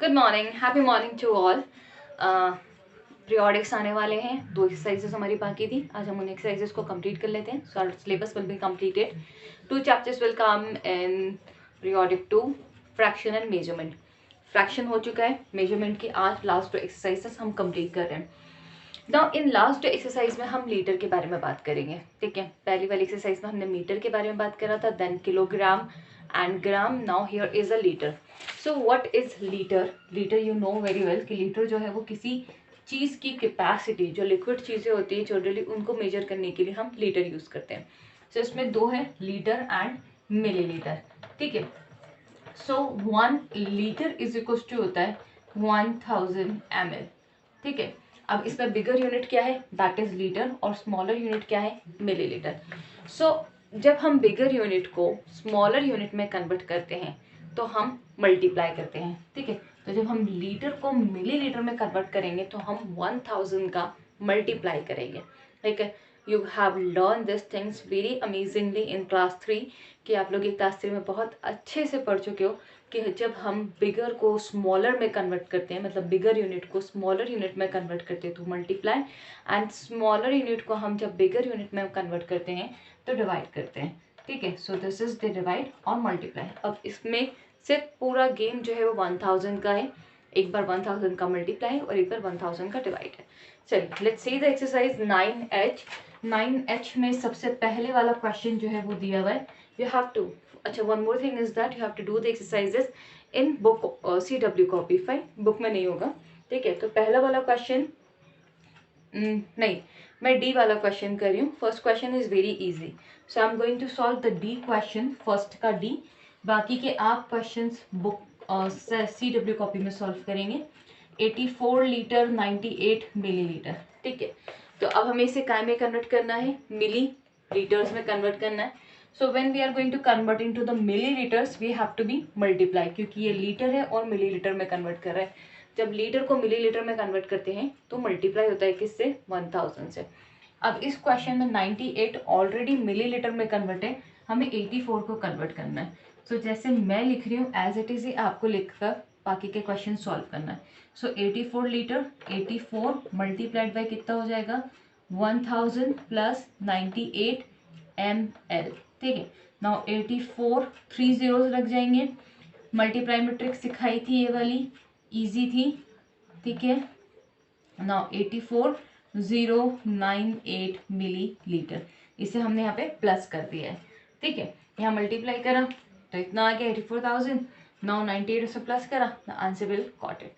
Good morning, happy morning to all. Periodics आने वाले हैं, 2 एक्सरसाइजेस हमारी बाकी थी। आज हम उन एक्सरसाइजेस को कंप्लीट कर लेते हैं। So our syllabus will be completed. 2 chapters will come in periodic 2, fraction and measurement. Fraction हो चुका है, मेजरमेंट की आज लास्ट 2 एक्सरसाइजेस हम कंप्लीट कर रहे हैं। नाउ इन लास्ट एक्सरसाइज में हम लीटर के बारे में बात करेंगे। ठीक है, पहली वाली एक्सरसाइज में हमने मीटर के बारे में बात करा था, then kilogram and gram. Now here is a litre. So what is litre? Litre you know very well कि लीटर जो है वो किसी चीज की कैपेसिटी, जो लिक्विड चीजें होती है जनरली, उनको मेजर करने के लिए हम लीटर यूज करते हैं। सो इसमें 2 है, लीटर एंड मिलीलीटर। ठीक है, सो 1 लीटर इज इक्वल टू होता है 1000 ml। ठीक है, अब इसमें बिगर यूनिट क्या है, दैट इज लीटर, और स्मॉलर यूनिट क्या है, मिलीलीटर। सो जब हम बिगर यूनिट को स्मॉलर यूनिट में कन्वर्ट करते हैं तो हम मल्टीप्लाई करते हैं। ठीक है, तो जब हम लीटर को मिलीलीटर में कन्वर्ट करेंगे तो हम 1000 का मल्टीप्लाई करेंगे। ठीक है, you have learn this things very amazingly in class 3, कि आप लोग क्लास 3 में बहुत अच्छे से पढ़ चुके हो कि जब हम बिगर को स्मॉलर में कन्वर्ट करते हैं, मतलब बिगर यूनिट को स्मॉलर यूनिट में कन्वर्ट करते हैं तो मल्टीप्लाई, एंड स्मॉलर यूनिट को हम जब बिगर यूनिट में कन्वर्ट करते हैं तो डिवाइड करते हैं। ठीक है, so this is the divide और मल्टीप्लाई। अब इसमें सिर्फ पूरा गेम जो है वो 1000 का है। एक बार 1000 का मल्टीप्लाई और एक बार 1000 का डिवाइड है। चलिए let's see the exercise 9H। 9H में सबसे पहले वाला क्वेश्चन जो है वो दिया हुआ है, यू हैव टू, अच्छा one more thing is that you have to do the exercises in book CW copy file, book में नहीं होगा। ठीक है, तो पहला वाला क्वेश्चन नहीं, मैं डी वाला क्वेश्चन कर रही हूँ। First question is very easy, so I am going to solve the d question, first का डी। बाकी के आप क्वेश्चंस बुक CW कॉपी में सॉल्व करेंगे। 84 लीटर 98 मिलीलीटर। ठीक है, तो अब हमें इसे काय में कन्वर्ट करना है, मिली लीटर्स में कन्वर्ट करना है। So when we are going to convert into the millilitres we have to be multiply, क्योंकि ये लीटर है और मिलीलीटर में कन्वर्ट कर रहा है। जब लीटर को मिलीलीटर में कन्वर्ट करते हैं तो मल्टीप्लाई होता है किससे, 1000 से। अब इस क्वेश्चन में 98 ऑलरेडी मिलीलीटर में कन्वर्ट है, हमें 84 को कन्वर्ट करना है। सो जैसे मैं लिख रही हूँ एज इट इज ही आपको लिखकर बाकी के क्वेश्चन सॉल्व करना है। सो 84 लीटर, 84 मल्टीप्लाइड बाय कितना हो जाएगा, 1000 प्लस 98 ml। ठीक है, नाउ 84 3 zeros लग जाएंगे। मल्टीप्लाई में ट्रिक सिखाई थी ये वाली, इजी थी। ठीक है, नाउ 84,098 मिलीलीटर, इसे हमने यहाँ पे प्लस कर दिया है। ठीक है, यहाँ मल्टीप्लाई करा तो इतना आ गया 84,000। नाउ 98 से प्लस करा, the answer will got it.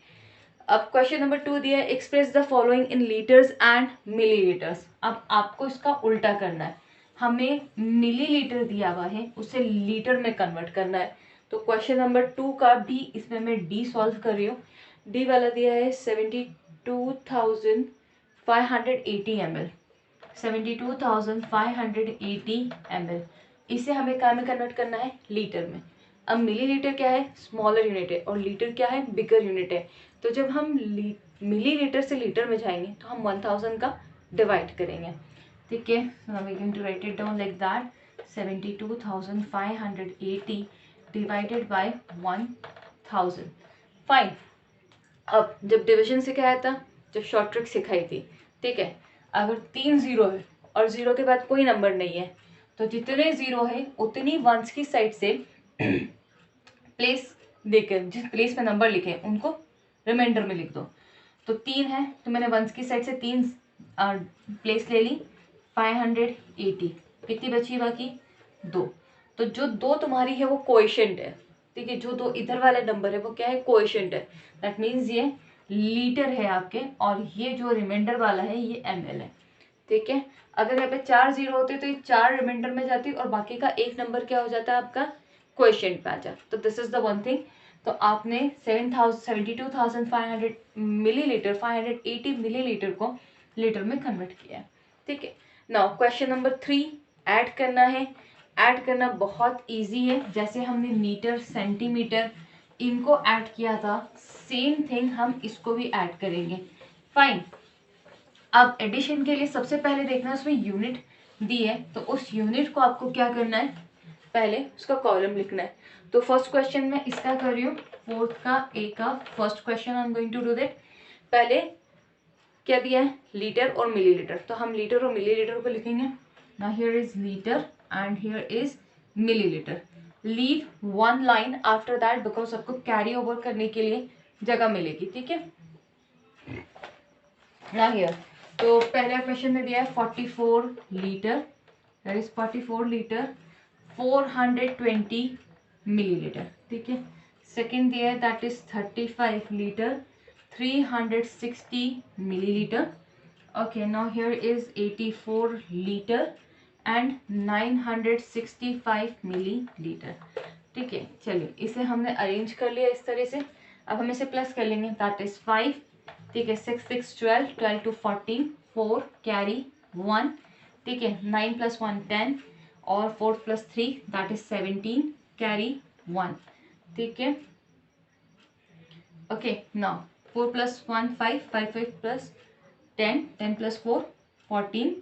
अब क्वेश्चन नंबर 2 दिया है, express the following in litres and millilitres. अब आपको इसका उल्टा करना है, हमें मिलीलीटर दिया हुआ है उसे लीटर में कन्वर्ट करना है। तो क्वेश्चन नंबर 2 का भी इसमें मैं डी सॉल्व कर रही हूँ। डी वाला दिया है 72,580 ml, 72,580 ml। इसे हमें क्या में कन्वर्ट करना है, लीटर में। अब मिलीलीटर क्या है, स्मॉलर यूनिट है, और लीटर क्या है, बिगर यूनिट है। तो जब हम मिलीलीटर से लीटर में जाएंगे तो हम 1000 का डिवाइड करेंगे। ठीक है, now we going to write it down like that, 72,580 divided by 1000। Fine. अब जब डिवीजन सिखाया था, जब शॉर्ट ट्रिक सिखाई थी, ठीक है, अगर 3 जीरो है और जीरो के बाद कोई नंबर नहीं है तो जितने जीरो है उतनी वंस की साइड से प्लेस देकर, जिस प्लेस में नंबर लिखे उनको रिमाइंडर में लिख दो। तो 3 है तो मैंने वंस की साइड से 3 प्लेस ले ली, 580। कितनी बची बाकी, 2। तो जो 2 तुम्हारी है वो कोएफिशिएंट है। ठीक है, जो 2 इधर वाला नंबर है वो क्या है, कोएफिशिएंट है। दैट मीन्स ये लीटर है आपके, और ये जो रिमाइंडर वाला है ये ml है। ठीक है, अगर यहाँ पे 4 जीरो होते तो ये 4 रिमाइंडर में जाती और बाकी का एक नंबर क्या हो जाता है आपका, कोएफिशिएंट पे आ जाता। तो this is the one thing. तो आपने 72,500 मिलीलीटर, 580 मिलीलीटर को लीटर में कन्वर्ट किया है। ठीक है, नाउ क्वेश्चन नंबर 3, ऐड करना है। ऐड करना बहुत इजी है, जैसे हमने मीटर, सेंटीमीटर इनको ऐड किया था, सेम थिंग हम इसको भी ऐड करेंगे। फाइन। अब एडिशन के लिए सबसे पहले देखना है उसमें यूनिट दी है, तो उस यूनिट को आपको क्या करना है, पहले उसका कॉलम लिखना है। तो फर्स्ट क्वेश्चन में इसका कर रही हूँ फोर्थ का ए का first question I am going to do that. पहले क्या दिया है, लीटर और मिलीलीटर, तो हम लीटर और मिलीलीटर को लिखेंगे। Now here is litre and here is millilitre. Leave one line after that because आपको कैरी ओवर करने के लिए जगह मिलेगी, ठीक है। ना हियर तो पहला क्वेश्चन में दिया है 44 litre, that is 44 litre 420 millilitre, ठीक है। सेकेंड दिया है that is 35 litre 360 milliliter. Okay, now here is 84 liter and 965 milliliter. ठीक है, चलिए इसे हमने अरेंज कर लिया इस तरह से। अब हम इसे प्लस कर लेंगे, दैट इज 5, ठीक है, 6 6 12, 12 to 14, 4 कैरी 1, ठीक है, 9 + 1 10 और 4 + 3 दैट इज 17 कैरी 1, ठीक है। Okay, now 4 + 1 5, 5 5 + 10, 10 + 4 14.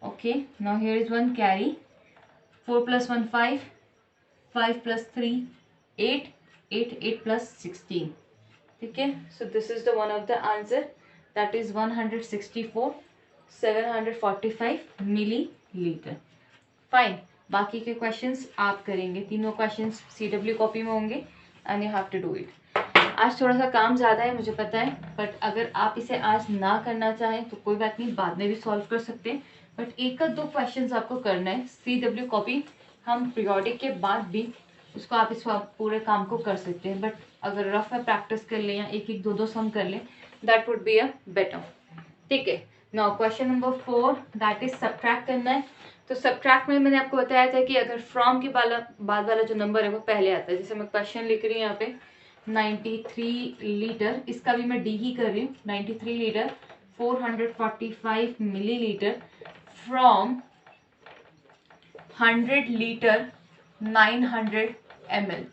Okay, now here is one carry, 4 + 1 5, 5 + 3 8, 8 8 + 16, ठीक है। So this is the one of the answer, that is 164 745 milliliter. Fine, बाकी के क्वेश्चंस आप करेंगे, तीनों क्वेश्चंस CW कॉपी में होंगे and you have to do it. आज थोड़ा सा काम ज़्यादा है मुझे पता है, बट अगर आप इसे आज ना करना चाहें तो कोई बात नहीं, बाद में भी सॉल्व कर सकते हैं, बट एक का दो क्वेश्चंस आपको करना है। CW कॉपी हम पीरियोडिक के बाद भी उसको आप इस पूरे काम को कर सकते हैं, बट अगर रफ में प्रैक्टिस कर लें या एक एक दो दो सम कर लें that would be a better, ठीक है। Now question number 4 that is subtract करना है। तो सब्ट्रैक्ट में मैंने आपको बताया था कि अगर फ्रॉम के बाद वाला जो नंबर है वो पहले आता है। जैसे मैं क्वेश्चन लिख रही हूँ यहाँ पे 93 लीटर, इसका भी मैं डी ही कर रही हूँ, 93 litre 445 millilitre from 100 litre 900 ml,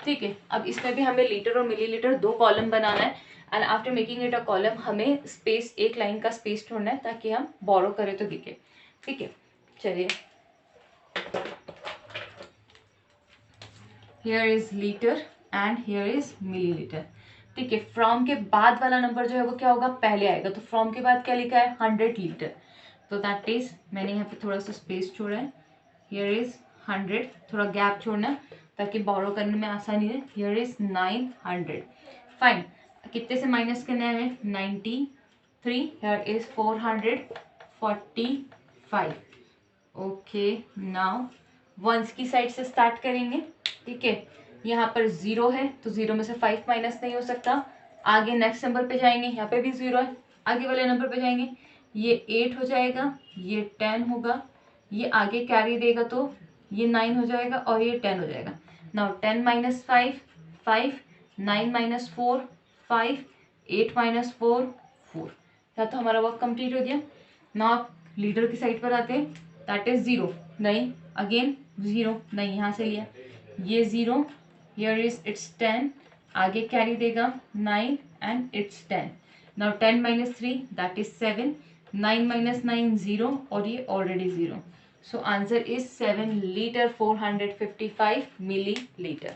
ठीक है। अब इसमें भी हमें लीटर और मिलीलीटर दो कॉलम बनाना है and after making it a column हमें स्पेस, एक लाइन का स्पेस छोड़ना है ताकि हम बोरो करें तो दिखे, ठीक है। चलिए, here is litre and here is millilitre, ठीक है। फ्रॉम के बाद वाला नंबर जो है वो क्या होगा, पहले आएगा। तो फ्रॉम के बाद क्या लिखा है, 100 लीटर, तो दैट इज, मैंने यहाँ पे थोड़ा सा स्पेस छोड़ा है, हियर इज 100, थोड़ा गैप छोड़ना ताकि बोरो करने में आसानी है। Here is 900, fine. कितने से माइनस करना है हमें, 93, here is 445। Okay, now once की साइड से स्टार्ट करेंगे, ठीक है। यहाँ पर 0 है तो 0 में से 5 माइनस नहीं हो सकता। आगे नेक्स्ट नंबर पे जाएंगे, यहाँ पे भी 0 है, आगे वाले नंबर पे जाएंगे, ये 8 हो जाएगा, ये 10 होगा, ये आगे कैरी देगा तो ये 9 हो जाएगा और ये 10 हो जाएगा। नाउ 10 - 5 5, 9 - 4 5, 8 - 4 4, या तो हमारा वर्क कंप्लीट हो गया। नाउ लीडर की साइड पर आते हैं, दैट इज 0, नहीं, अगेन 0 नहीं, यहाँ से लिया, ये 0, हियर इज इट्स 10, आगे कैरी देगा 9 and it's 10। Now 10 - 3 that is 7, 9 - 9 0 और ये already 0, so answer is 7 litre 455 millilitre,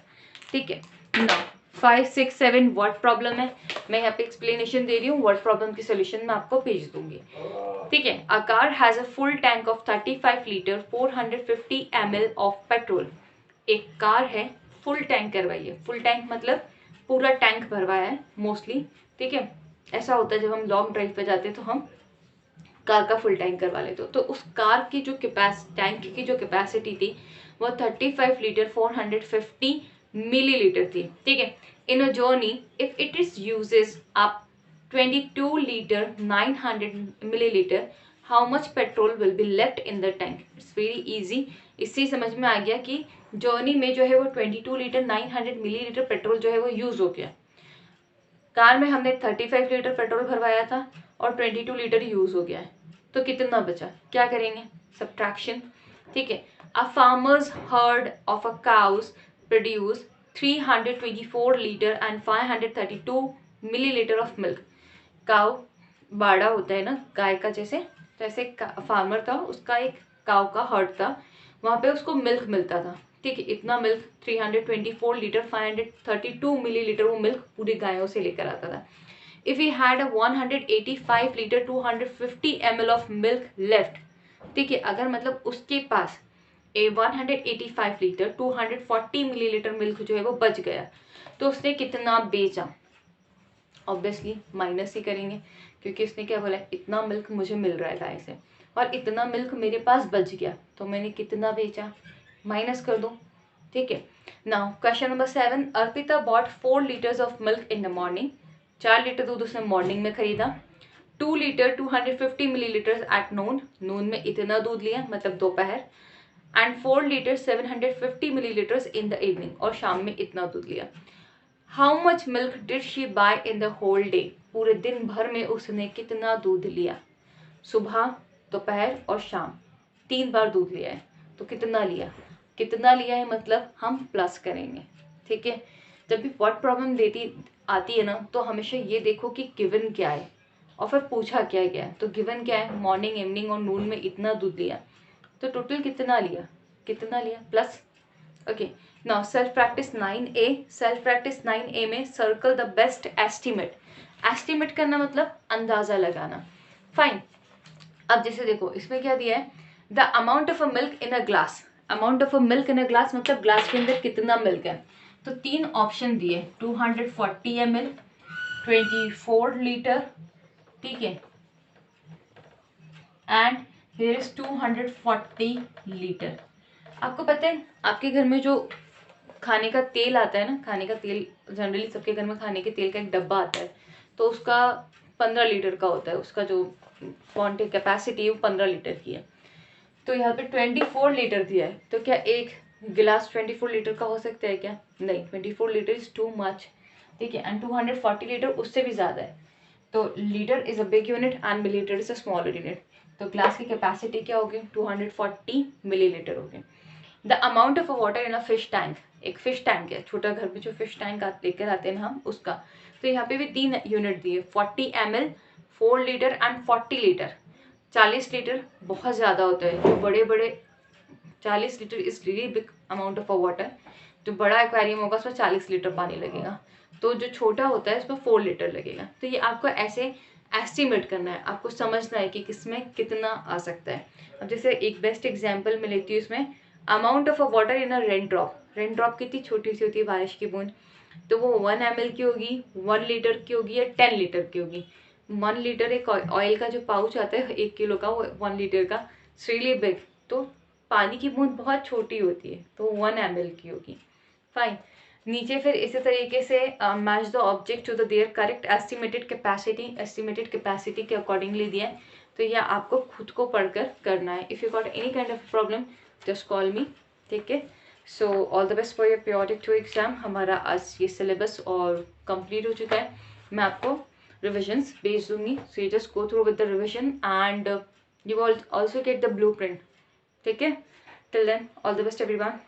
ठीक है। नाउ 5 6 7 वर्ड प्रॉब्लम है, मैं यहाँ पे एक्सप्लेनेशन दे रही हूँ, वर्ड प्रॉब्लम की सोल्यूशन मैं आपको भेज दूंगी, ठीक है। A car has a full tank of 35 litre 450 ml of petrol. एक कार है, फुल टैंक करवाइए, फुल टैंक मतलब पूरा टैंक भरवाया है मोस्टली, ठीक है। ऐसा होता है जब हम लॉन्ग ड्राइव पे जाते हैं तो हम कार का फुल टैंक करवा लेते हो। तो उस कार की जो टैंक की जो कैपेसिटी थी वो 35 लीटर 450 मिलीलीटर थी, ठीक है। In a journey if it is uses up 22 litre 900 millilitre, how much petrol will be left in the tank. It's very easy, इससे समझ में आ गया कि जर्नी में जो है वो 22 लीटर 900 मिलीलीटर पेट्रोल जो है वो यूज हो गया। कार में हमने 35 लीटर पेट्रोल भरवाया था और 22 लीटर यूज हो गया है, तो कितना बचा, क्या करेंगे, सब्ट्रैक्शन, ठीक है। A farmers heard of a cows produce 324 litre and 532 millilitre of milk. Cow बाड़ा होता है ना गाय का, जैसे तो ऐसे फार्मर था, उसका एक काउ का हर्ड था, वहां पे उसको मिल्क मिलता था, ठीक है, इतना मिल्क 324 लीटर 532 मिलीलीटर वो मिल्क पूरी गायों से लेकर आता था. If he had a 185 litre 250 ml of milk left, ठीक है, अगर मतलब उसके पास 185 लीटर 240 मिलीलीटर मिल्क जो है वो बच गया, तो उसने कितना बेचा. ऑब्वियसली माइनस ही करेंगे, क्योंकि उसने क्या बोला, इतना मिल्क मुझे मिल रहा है गाय से और इतना मिल्क मेरे पास बच गया, तो मैंने कितना बेचा, माइनस कर दो. ठीक है. Now question number 7. Arpita bought 4 litres of milk in the morning. 4 litre दूध उसने मॉर्निंग में खरीदा. 2 litre 250 millilitre at noon. Noon में इतना दूध लिया, मतलब दोपहर. And 4 litre 750 millilitres in the evening, और शाम में इतना दूध लिया. How much milk did she buy in the whole day. पूरे दिन भर में उसने कितना दूध लिया. सुबह, दोपहर और शाम 3 बार दूध लिया है, तो कितना लिया. कितना लिया है मतलब हम प्लस करेंगे. ठीक है. जब भी व्हाट प्रॉब्लम देती आती है ना, तो हमेशा ये देखो कि गिवन क्या है और फिर पूछा क्या गया है. तो गिवन क्या है, मॉर्निंग, इवनिंग और नून में इतना दूध लिया, तो टोटल कितना लिया, कितना लिया plus. Okay. Now self practice 9A. Self practice 9A में circle the best estimate. Estimate करना मतलब अंदाजा लगाना. फाइन. अब जैसे देखो इसमें क्या दिया है, the amount of a milk in a glass. Amount of a milk in a glass मतलब ग्लास के अंदर कितना मिल्क है. तो 3 ऑप्शन दिए, 240 ml, 24 लीटर, ठीक है, एंड हियर इज 240 लीटर. आपको पता है आपके घर में जो खाने का तेल आता है ना, खाने का तेल जनरली सबके घर में खाने के तेल का एक डब्बा आता है, तो उसका 15 लीटर का होता है. उसका जो क्वांटिटी कैपेसिटी है वो 15 लीटर की है. तो यहाँ पे 24 लीटर दिया है, तो क्या एक गिलास 24 लीटर का हो सकता है क्या. नहीं, 24 लीटर इज टू मच. ठीक है. एंड 240 लीटर उससे भी ज़्यादा है. तो litre is a big unit and millilitre is a smaller unit. तो ग्लास की कैपेसिटी क्या होगी, 240 मिलीलीटर होगी. The amount of water in a fish tank. एक फिश टैंक है, छोटा घर में जो फिश टैंक लेकर आते हैं हम, उसका. तो यहाँ पे भी 3 यूनिट दिए, 40 ml, 4 litre and 40 litre. 40 litre बहुत ज़्यादा होता है. जो बड़े बड़े 40 litre is really big amount of water. जो बड़ा एक्वेरियम होगा उसमें 40 लीटर पानी लगेगा. तो जो छोटा होता है उसमें 4 लीटर लगेगा. तो ये आपको ऐसे एस्टिमेट करना है, आपको समझना है कि किसमें कितना आ सकता है. अब जैसे एक बेस्ट एग्जाम्पल मैं लेती हूँ इसमें, amount of a water in a rain drop. Rain drop कितनी छोटी सी होती है, बारिश की बूंद. तो वो 1 ml की होगी, 1 लीटर की होगी या 10 लीटर की होगी. 1 लीटर एक ऑयल का जो पाउच आता है 1 किलो का, वो 1 लीटर का, इट्स रियली बिग. तो पानी की बूंद बहुत छोटी होती है, तो 1 ml की होगी. फाइन. नीचे फिर इसी तरीके से match the object to the their correct estimated capacity. Estimated capacity के अकॉर्डिंगली दिया है, तो यह आपको खुद को पढ़कर करना है. If you got any kind of problem just call मी. ठीक है. So all the best for your periodic 2 exam. हमारा आज ये सिलेबस और कंप्लीट हो चुका है. मैं आपको रिविजन्स भेज दूंगी, so you just go through with the revision and you will also get the blueprint. ठीक है. Till then all the best everyone.